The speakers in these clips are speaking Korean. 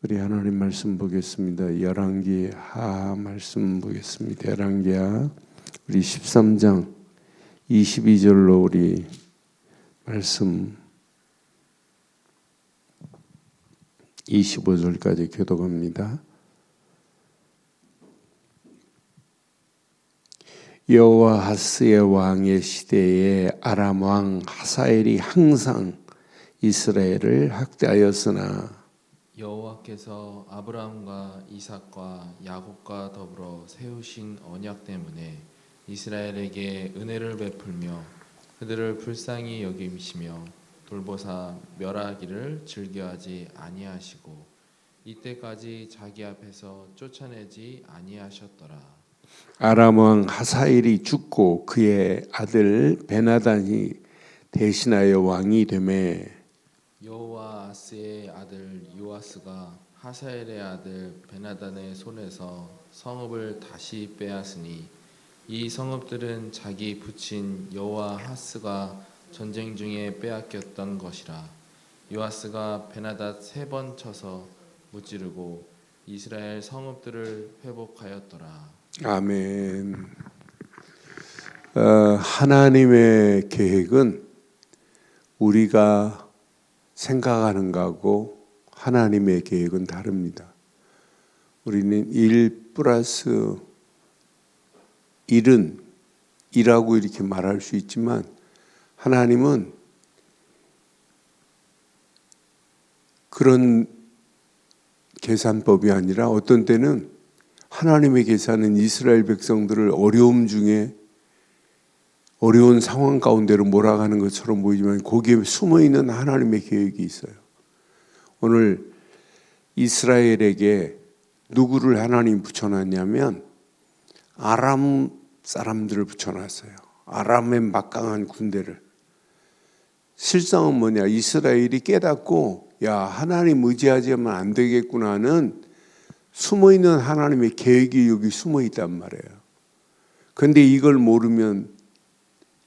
우리 하나님 말씀 보겠습니다. 열왕기하 말씀 보겠습니다. 열왕기하 우리 13장 22절로 우리 말씀 25절까지 교독합니다. 여호아하스의 왕의 시대에 아람 왕 하사엘이 항상 이스라엘을 학대하였으나 여호와께서 아브라함과 이삭과 야곱과 더불어 세우신 언약 때문에 이스라엘에게 은혜를 베풀며 그들을 불쌍히 여기시며 돌보사 멸하기를 즐겨하지 아니하시고 이때까지 자기 앞에서 쫓아내지 아니하셨더라. 아람 왕 하사엘이 죽고 그의 아들 베나단이 대신하여 왕이 되매 여호아스의 아들 요아스가 하사엘의 아들 베나단의 손에서 성읍을 다시 빼앗으니 이 성읍들은 자기 부친 여호아하스가 전쟁 중에 빼앗겼던 것이라. 요아스가 베나단 3번 쳐서 무찌르고 이스라엘 성읍들을 회복하였더라. 아멘. 하나님의 계획은 우리가 생각하는 거하고 하나님의 계획은 다릅니다. 우리는 1 플러스 1은 2라고 이렇게 말할 수 있지만 하나님은 그런 계산법이 아니라 어떤 때는 하나님의 계산은 이스라엘 백성들을 어려움 중에 어려운 상황 가운데로 몰아가는 것처럼 보이지만 거기에 숨어있는 하나님의 계획이 있어요. 오늘 이스라엘에게 누구를 하나님이 붙여놨냐면 아람 사람들을 붙여놨어요. 아람의 막강한 군대를. 실상은 뭐냐? 이스라엘이 깨닫고 야 하나님 의지하지만 안 되겠구나는 숨어있는 하나님의 계획이 여기 숨어있단 말이에요. 그런데 이걸 모르면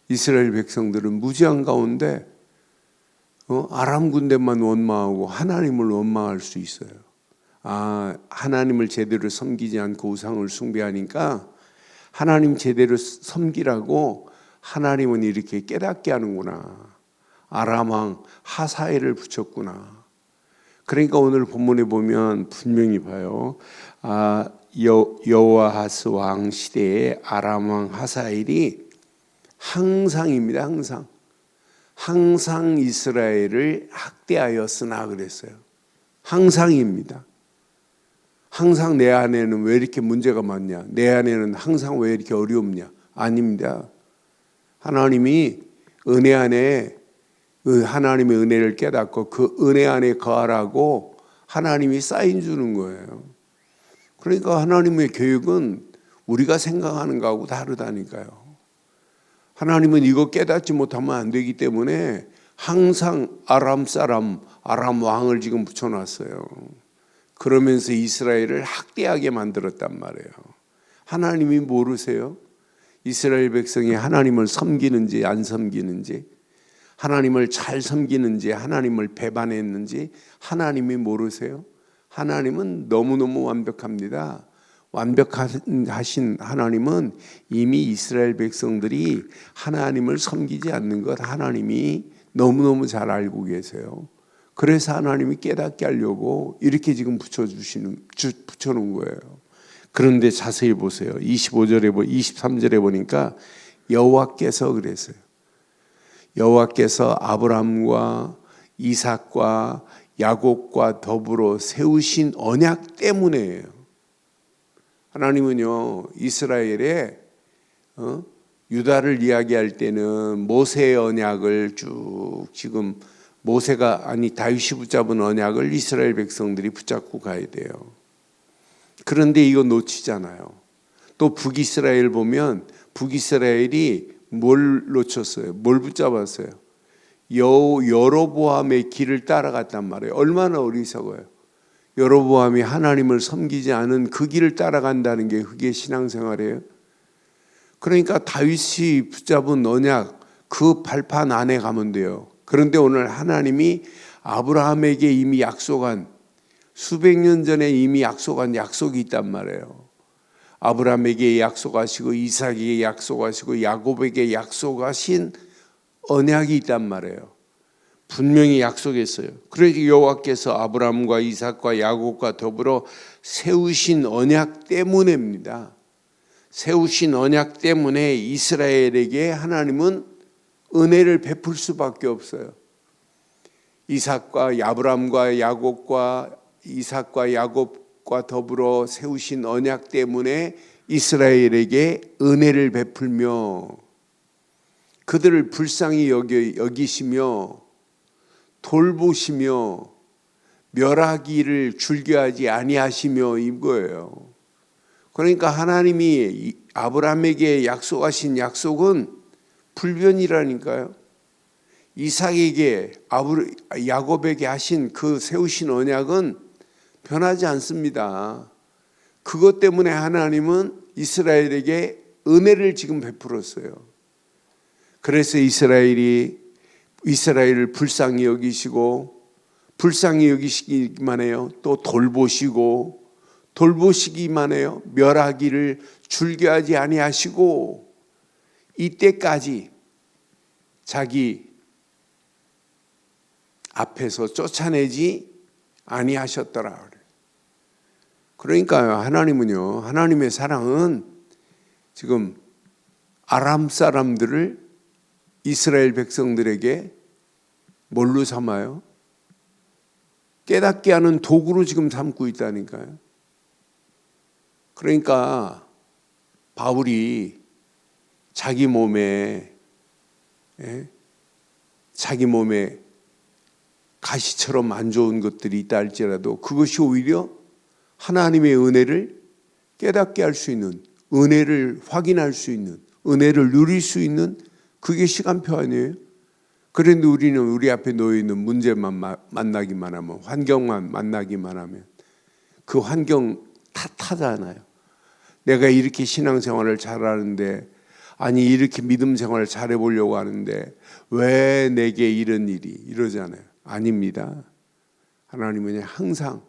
이스라엘 백성들은 무지한 가운데 아람 군대만 원망하고 하나님을 원망할 수 있어요. 하나님을 제대로 섬기지 않고 우상을 숭배하니까 하나님 제대로 섬기라고 하나님은 이렇게 깨닫게 하는구나. 아람 왕 하사엘을 붙였구나. 그러니까 오늘 본문에 보면 분명히 봐요. 여호아하스 왕 시대에 아람 왕 하사엘이 항상입니다. 항상 이스라엘을 학대하였으나 그랬어요. 항상입니다. 항상 내 안에는 왜 이렇게 문제가 많냐? 내 안에는 항상 왜 이렇게 어려움냐? 아닙니다. 하나님이 은혜 안에 하나님의 은혜를 깨닫고 그 은혜 안에 거하라고 하나님이 사인 주는 거예요. 그러니까 하나님의 계획은 우리가 생각하는 거하고 다르다니까요. 하나님은 이거 깨닫지 못하면 안 되기 때문에 항상 아람 왕을 지금 붙여놨어요. 그러면서 이스라엘을 학대하게 만들었단 말이에요. 하나님이 모르세요? 이스라엘 백성이 하나님을 섬기는지 안 섬기는지, 하나님을 잘 섬기는지 하나님을 배반했는지 하나님이 모르세요? 하나님은 너무너무 완벽합니다. 완벽하신 하나님은 이미 이스라엘 백성들이 하나님을 섬기지 않는 것 하나님이 너무너무 잘 알고 계세요. 그래서 하나님이 깨닫게 하려고 이렇게 지금 붙여놓은 거예요. 그런데 자세히 보세요. 23절에 보니까 여호와께서 그랬어요. 여호와께서 아브라함과 이삭과 야곱과 더불어 세우신 언약 때문에예요. 하나님은요 이스라엘에 유다를 이야기할 때는 모세의 언약을 쭉 지금 다윗이 붙잡은 언약을 이스라엘 백성들이 붙잡고 가야 돼요. 그런데 이거 놓치잖아요. 또 북이스라엘 보면 북이스라엘이 뭘 놓쳤어요? 뭘 붙잡았어요? 여로보암의 길을 따라갔단 말이에요. 얼마나 어리석어요. 여로보암이 하나님을 섬기지 않은 그 길을 따라간다는 게 그게 신앙생활이에요. 그러니까 다윗이 붙잡은 언약 그 발판 안에 가면 돼요. 그런데 오늘 하나님이 아브라함에게 이미 약속한 수백 년 전에 이미 약속한 약속이 있단 말이에요. 아브라함에게 약속하시고 이삭에게 약속하시고 야곱에게 약속하신 언약이 있단 말이에요. 분명히 약속했어요. 그래서 여호와께서 아브라함과 이삭과 야곱과 더불어 세우신 언약 때문입니다. 세우신 언약 때문에 이스라엘에게 하나님은 은혜를 베풀 수밖에 없어요. 아브라함과 야곱과 이삭과 야곱과 더불어 세우신 언약 때문에 이스라엘에게 은혜를 베풀며 그들을 불쌍히 여기시며 돌보시며 멸하기를 즐겨하지 아니하시며 이거예요. 그러니까 하나님이 아브라함에게 약속하신 약속은 불변이라니까요. 이삭에게 야곱에게 하신 그 세우신 언약은 변하지 않습니다. 그것 때문에 하나님은 이스라엘에게 은혜를 지금 베풀었어요. 그래서 이스라엘을 불쌍히 여기시고 불쌍히 여기시기만 해요. 또 돌보시기만 해요. 멸하기를 즐겨하지 아니하시고 이때까지 자기 앞에서 쫓아내지 아니하셨더라. 그러니까요, 하나님은요, 하나님의 사랑은 지금 아람 사람들을 이스라엘 백성들에게 뭘로 삼아요? 깨닫게 하는 도구로 지금 삼고 있다니까요. 그러니까 바울이 자기 몸에 가시처럼 안 좋은 것들이 있다 할지라도 그것이 오히려 하나님의 은혜를 깨닫게 할 수 있는, 은혜를 확인할 수 있는, 은혜를 누릴 수 있는 그게 시간표 아니에요? 그런데 우리는 우리 앞에 놓여 있는 문제만 만나기만 하면, 환경만 만나기만 하면 그 환경 탓하잖아요. 내가 이렇게 신앙생활을 잘하는데, 아니 이렇게 믿음 생활을 잘해보려고 하는데 왜 내게 이런 일이 이러잖아요. 아닙니다. 하나님은 항상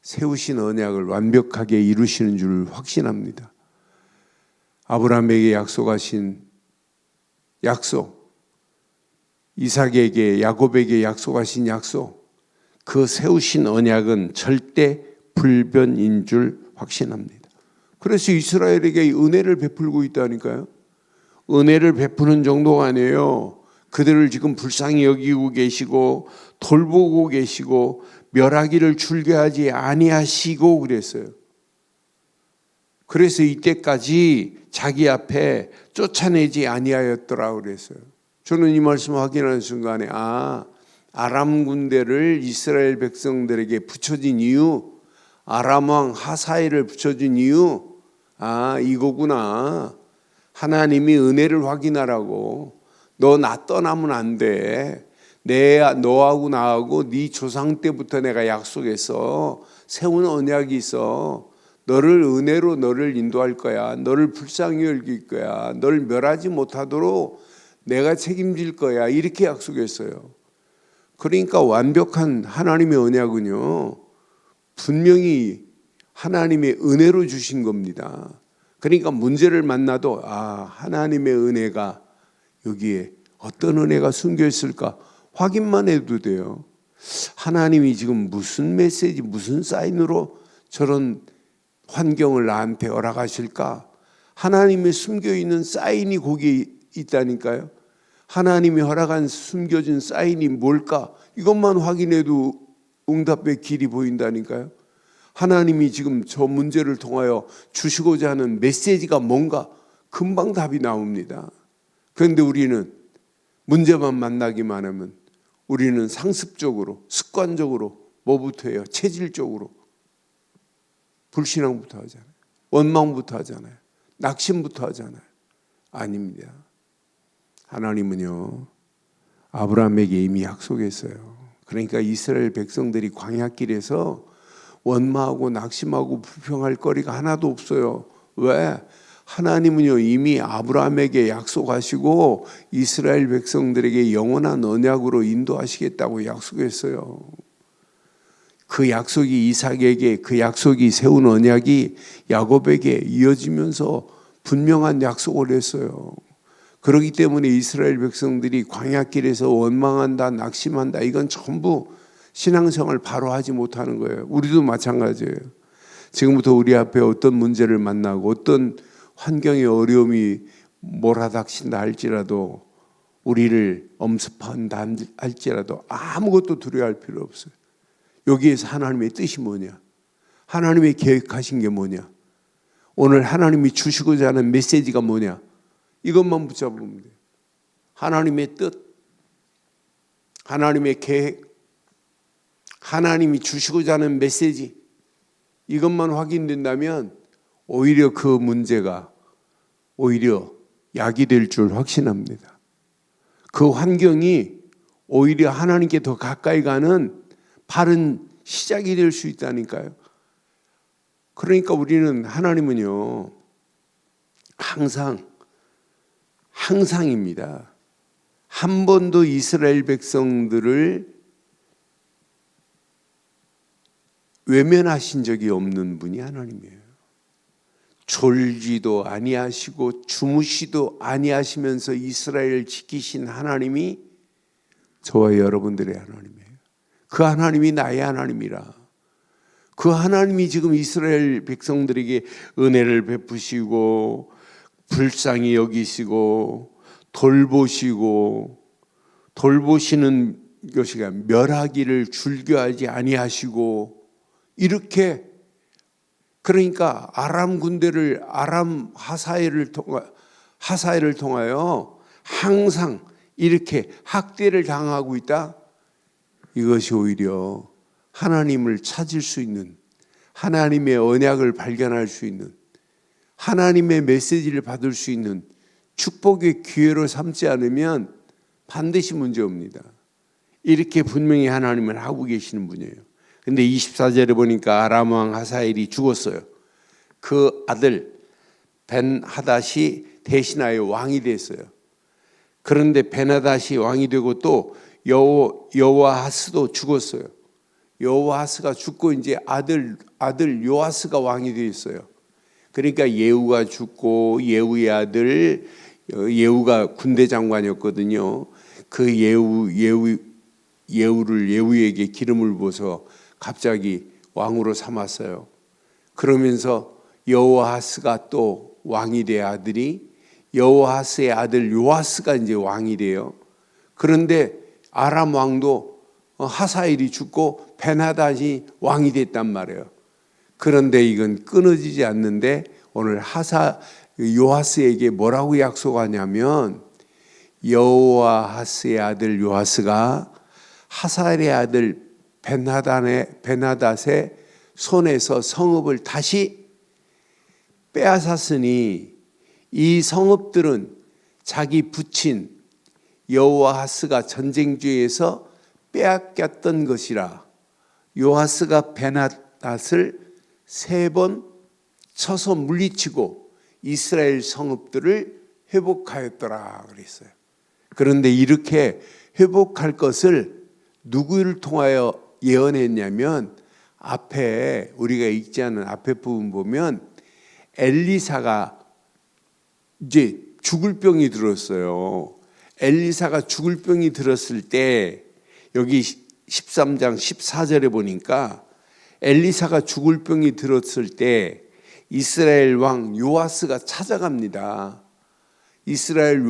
세우신 언약을 완벽하게 이루시는 줄 확신합니다. 아브라함에게 약속하신 약속, 이삭에게 야곱에게 약속하신 약속, 그 세우신 언약은 절대 불변인 줄 확신합니다. 그래서 이스라엘에게 은혜를 베풀고 있다니까요. 은혜를 베푸는 정도가 아니에요. 그들을 지금 불쌍히 여기고 계시고 돌보고 계시고 멸하기를 즐겨하지 아니하시고 그랬어요. 그래서 이때까지 자기 앞에 쫓아내지 아니하였더라 그랬어요. 저는 이 말씀 확인하는 순간에 아람 군대를 이스라엘 백성들에게 붙여진 이유, 아람 왕 하사엘을 붙여준 이유, 이거구나. 하나님이 은혜를 확인하라고. 너 나 떠나면 안 돼. 너하고 나하고 네 조상 때부터 내가 약속해서 세운 언약이 있어. 너를 은혜로 너를 인도할 거야. 너를 불쌍히 여길 거야. 너를 멸하지 못하도록 내가 책임질 거야. 이렇게 약속했어요. 그러니까 완벽한 하나님의 언약은요, 분명히 하나님의 은혜로 주신 겁니다. 그러니까 문제를 만나도 하나님의 은혜가 여기에 어떤 은혜가 숨겨 있을까 확인만 해도 돼요. 하나님이 지금 무슨 메시지, 무슨 사인으로 저런 환경을 나한테 허락하실까? 하나님의 숨겨 있는 사인이 거기에 있다니까요. 하나님이 허락한 숨겨진 사인이 뭘까? 이것만 확인해도 응답의 길이 보인다니까요. 하나님이 지금 저 문제를 통하여 주시고자 하는 메시지가 뭔가 금방 답이 나옵니다. 그런데 우리는 문제만 만나기만 하면 우리는 상습적으로, 습관적으로 뭐부터 해요? 체질적으로 불신앙부터 하잖아요. 원망부터 하잖아요. 낙심부터 하잖아요. 아닙니다. 하나님은요, 아브라함에게 이미 약속했어요. 그러니까 이스라엘 백성들이 광야길에서 원망하고 낙심하고 불평할 거리가 하나도 없어요. 왜? 하나님은요, 이미 아브라함에게 약속하시고 이스라엘 백성들에게 영원한 언약으로 인도하시겠다고 약속했어요. 그 약속이 이삭에게, 그 약속이 세운 언약이 야곱에게 이어지면서 분명한 약속을 했어요. 그렇기 때문에 이스라엘 백성들이 광야길에서 원망한다, 낙심한다, 이건 전부 신앙생활 바로 하지 못하는 거예요. 우리도 마찬가지예요. 지금부터 우리 앞에 어떤 문제를 만나고 어떤 환경의 어려움이 몰아닥친다 할지라도, 우리를 엄습한다 할지라도 아무것도 두려워할 필요 없어요. 여기에서 하나님의 뜻이 뭐냐, 하나님의 계획하신 게 뭐냐, 오늘 하나님이 주시고자 하는 메시지가 뭐냐, 이것만 붙잡으면 돼요. 하나님의 뜻, 하나님의 계획, 하나님이 주시고자 하는 메시지, 이것만 확인된다면 오히려 그 문제가 오히려 약이 될 줄 확신합니다. 그 환경이 오히려 하나님께 더 가까이 가는 바른 시작이 될 수 있다니까요. 그러니까 우리는, 하나님은요 항상입니다. 한 번도 이스라엘 백성들을 외면하신 적이 없는 분이 하나님이에요. 졸지도 아니하시고 주무시도 아니하시면서 이스라엘을 지키신 하나님이 저와 여러분들의 하나님이에요. 그 하나님이 나의 하나님이라. 그 하나님이 지금 이스라엘 백성들에게 은혜를 베푸시고 불쌍히 여기시고 돌보시는 것이 멸하기를 즐겨하지 아니하시고, 이렇게, 그러니까 아람 군대를, 아람 하사엘을 통하여 항상 이렇게 학대를 당하고 있다. 이것이 오히려 하나님을 찾을 수 있는, 하나님의 언약을 발견할 수 있는, 하나님의 메시지를 받을 수 있는 축복의 기회로 삼지 않으면 반드시 문제옵니다. 이렇게 분명히 하나님을 하고 계시는 분이에요. 근데 24절에 보니까 아람 왕 하사엘이 죽었어요. 그 아들 벤하닷이 대신하여 왕이 됐어요. 그런데 벤하닷이 왕이 되고 또 여호아하스도 죽었어요. 여호아하스가 죽고 이제 아들 요아스가 왕이 되었어요. 그러니까 예후가 죽고, 예후의 아들, 예후가 군대 장관이었거든요. 그 예후에게 기름을 부어서 갑자기 왕으로 삼았어요. 그러면서 여호아하스가 또 왕이 된 아들이, 여호아하스의 아들 요아스가 이제 왕이 돼요. 그런데 아람 왕도 하사엘이 죽고 벤하닷이 왕이 됐단 말이에요. 그런데 이건 끊어지지 않는데, 오늘 요아스에게 뭐라고 약속하냐면, 여호아하스의 아들 요아스가 하사엘의 아들 벤하닷의 손에서 성읍을 다시 빼앗았으니 이 성읍들은 자기 부친 여호아하스가 전쟁주에서 빼앗겼던 것이라. 요아스가 벤하닷을 3번 쳐서 물리치고 이스라엘 성읍들을 회복하였더라 그랬어요. 그런데 이렇게 회복할 것을 누구를 통하여 예언했냐면, 앞에 우리가 읽지 않은 앞에 부분 보면 엘리사가 이제 죽을 병이 들었어요. 엘리사가 죽을 병이 들었을 때, 여기 13장 14절에 보니까 엘리사가 죽을 병이 들었을 때 이스라엘 왕 요아스가 찾아갑니다. 이스라엘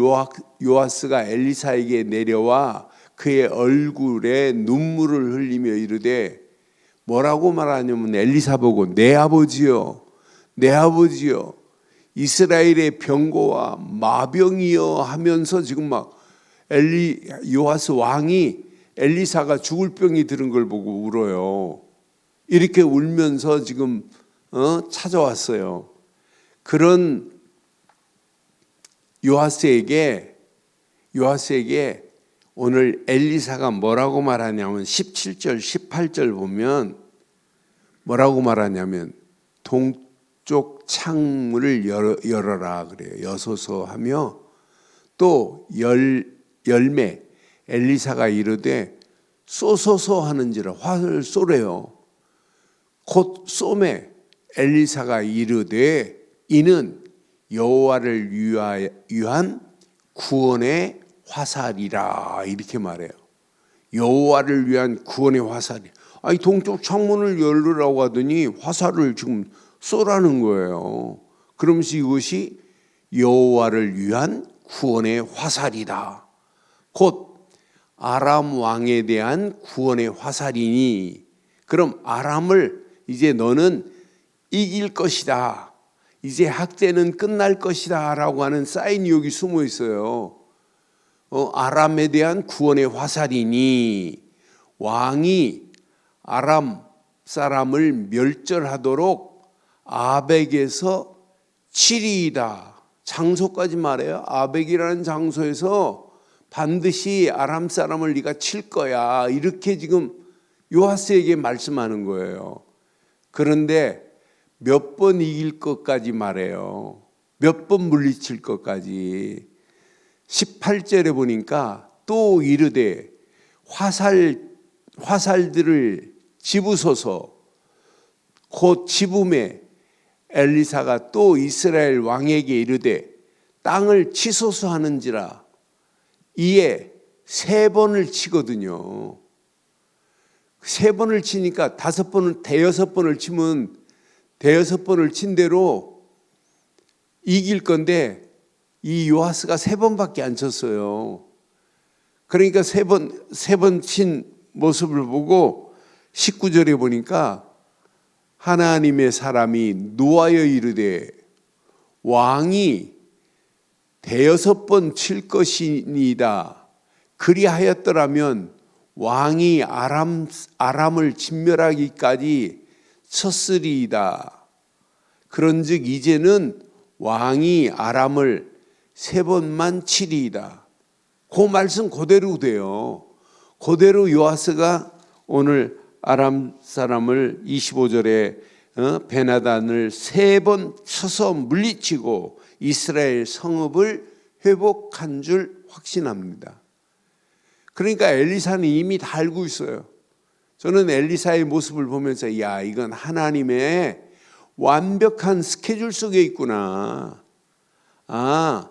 요아스가 엘리사에게 내려와 그의 얼굴에 눈물을 흘리며 이르되, 뭐라고 말하냐면, 엘리사 보고 내 아버지여, 내 아버지여, 이스라엘의 병거와 마병이여 하면서 지금 막 요아스 왕이 엘리사가 죽을 병이 들은 걸 보고 울어요. 이렇게 울면서 지금 찾아왔어요. 그런 요아스에게 오늘 엘리사가 뭐라고 말하냐면, 17절 18절 보면 뭐라고 말하냐면, 동쪽 창문을 열어라 그래요. 여소서 하며, 또 열매 엘리사가 이르되 쏘소서 하는지라, 화를 쏘래요. 곧 쏘매 엘리사가 이르되 이는 여호와를 위한 구원의 화살이라 이렇게 말해요. 여호와를 위한 구원의 화살이. 아니 동쪽 창문을 열으라고 하더니 화살을 지금 쏘라는 거예요. 그러면서 이것이 여호와를 위한 구원의 화살이다. 곧 아람 왕에 대한 구원의 화살이니 그럼 아람을 이제 너는 이길 것이다. 이제 학대는 끝날 것이다 라고 하는 사인이 여기 숨어 있어요. 아람에 대한 구원의 화살이니 왕이 아람 사람을 멸절하도록 아벡에서 치리이다. 장소까지 말해요. 아벡이라는 장소에서 반드시 아람 사람을 네가 칠 거야. 이렇게 지금 요아스에게 말씀하는 거예요. 그런데 몇 번 이길 것까지 말해요. 몇 번 물리칠 것까지. 18절에 보니까 또 이르되 화살들을 집으소서. 곧 집음에 엘리사가 또 이스라엘 왕에게 이르되 땅을 치소서 하는지라. 이에 3번을 치거든요. 3번을 치니까 5번을 대여섯 번을 치면 대여섯 번을 친 대로 이길 건데 이 요아스가 3번밖에 안 쳤어요. 그러니까 3번 친 모습을 보고 19절에 보니까 하나님의 사람이 노하여 이르되 왕이 대여섯 번 칠 것이니이다. 그리하였더라면 왕이 아람을 진멸하기까지 쳤으리이다. 그런즉 이제는 왕이 아람을 3번만 치리이다. 그 말씀 그대로 돼요. 그대로 요아스가 오늘 아람 사람을 25절에 베나단을 3번 쳐서 물리치고 이스라엘 성읍을 회복한 줄 확신합니다. 그러니까 엘리사는 이미 다 알고 있어요. 저는 엘리사의 모습을 보면서 야, 이건 하나님의 완벽한 스케줄 속에 있구나. 아,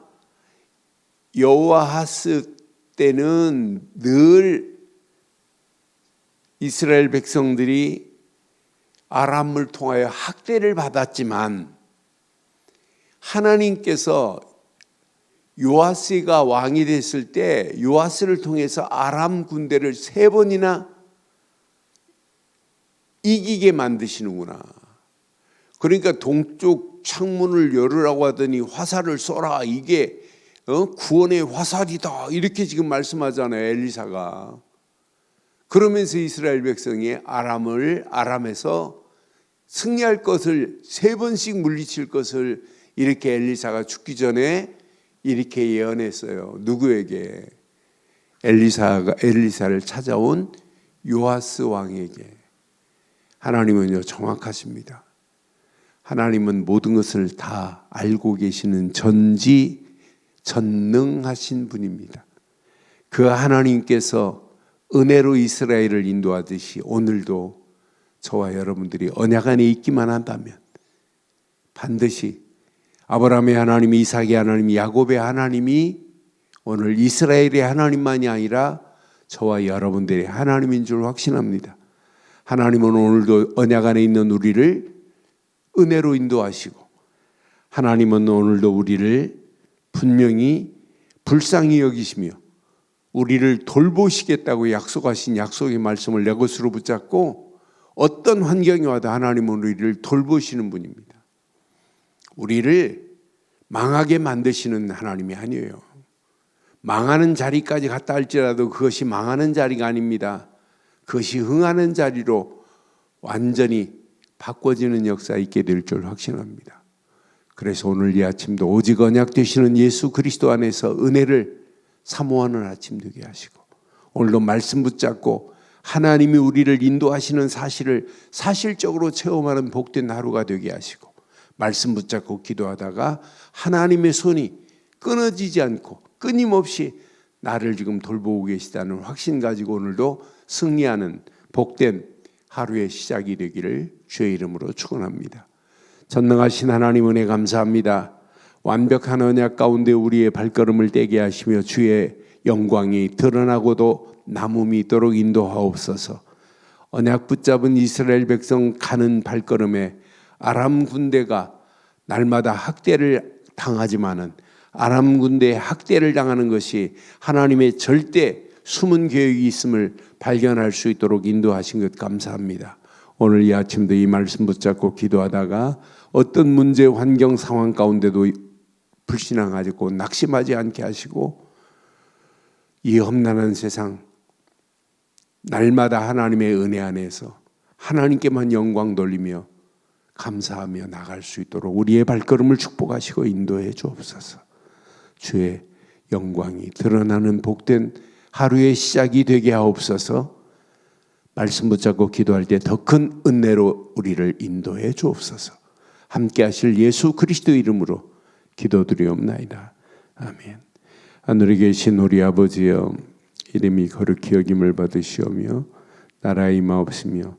여호아하스 때는 늘 이스라엘 백성들이 아람을 통하여 학대를 받았지만 하나님께서 요아스가 왕이 됐을 때 요아스를 통해서 아람 군대를 3번이나 이기게 만드시는구나. 그러니까 동쪽 창문을 열으라고 하더니 화살을 쏘라. 이게 구원의 화살이다. 이렇게 지금 말씀하잖아요, 엘리사가. 그러면서 이스라엘 백성이 아람에서 승리할 것을 3번씩 물리칠 것을 이렇게 엘리사가 죽기 전에 이렇게 예언했어요. 누구에게? 엘리사를 찾아온 요아스 왕에게. 하나님은요 정확하십니다. 하나님은 모든 것을 다 알고 계시는 전능하신 분입니다. 그 하나님께서 은혜로 이스라엘을 인도하듯이 오늘도 저와 여러분들이 언약 안에 있기만 한다면 반드시 아브라함의 하나님, 이삭의 하나님, 야곱의 하나님이 오늘 이스라엘의 하나님만이 아니라 저와 여러분들의 하나님인 줄 확신합니다. 하나님은 오늘도 언약 안에 있는 우리를 은혜로 인도하시고 하나님은 오늘도 우리를 분명히 불쌍히 여기시며 우리를 돌보시겠다고 약속하신 약속의 말씀을 내 것으로 붙잡고 어떤 환경이 와도 하나님은 우리를 돌보시는 분입니다. 우리를 망하게 만드시는 하나님이 아니에요. 망하는 자리까지 갔다 할지라도 그것이 망하는 자리가 아닙니다. 그것이 흥하는 자리로 완전히 바꿔지는 역사 있게 될 줄 확신합니다. 그래서 오늘 이 아침도 오직 언약 되시는 예수 그리스도 안에서 은혜를 사모하는 아침 되게 하시고 오늘도 말씀 붙잡고 하나님이 우리를 인도하시는 사실을 사실적으로 체험하는 복된 하루가 되게 하시고 말씀 붙잡고 기도하다가 하나님의 손이 끊어지지 않고 끊임없이 나를 지금 돌보고 계시다는 확신 가지고 오늘도 승리하는 복된 하루의 시작이 되기를 주의 이름으로 축원합니다. 전능하신 하나님 은혜 감사합니다. 완벽한 언약 가운데 우리의 발걸음을 떼게 하시며 주의 영광이 드러나고도 남음이 있도록 인도하옵소서. 언약 붙잡은 이스라엘 백성 가는 발걸음에 아람 군대가 날마다 학대를 당하지만은 아람 군대의 학대를 당하는 것이 하나님의 절대 숨은 계획이 있음을 발견할 수 있도록 인도하신 것 감사합니다. 오늘 이 아침도 이 말씀 붙잡고 기도하다가 어떤 문제 환경 상황 가운데도 불신앙하고 낙심하지 않게 하시고 이 험난한 세상 날마다 하나님의 은혜 안에서 하나님께만 영광 돌리며 감사하며 나갈 수 있도록 우리의 발걸음을 축복하시고 인도해 주옵소서. 주의 영광이 드러나는 복된 하루의 시작이 되게 하옵소서. 말씀 붙잡고 기도할 때 더 큰 은혜로 우리를 인도해 주옵소서. 함께 하실 예수 그리스도 이름으로 기도드리옵나이다. 아멘. 하늘에 계신 우리 아버지여, 이름이 거룩히 여김을 받으시오며 나라의 임하옵시며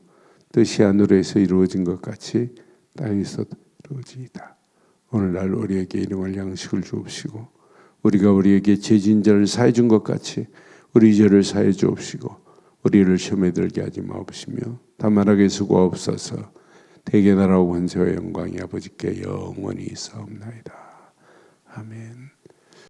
뜻이 하늘에서 이루어진 것 같이 땅에서 이루어지이다. 오늘날 우리에게 일용할 양식을 주옵시고 우리가 우리에게 죄진 자를 사해 준 것 같이 우리 죄를 사해 주옵시고 우리를 시험에 들게 하지 마옵시며 다만 악에 수고하옵소서. 대개 나라와 권세와 영광이 아버지께 영원히 있사옵나이다. 아멘.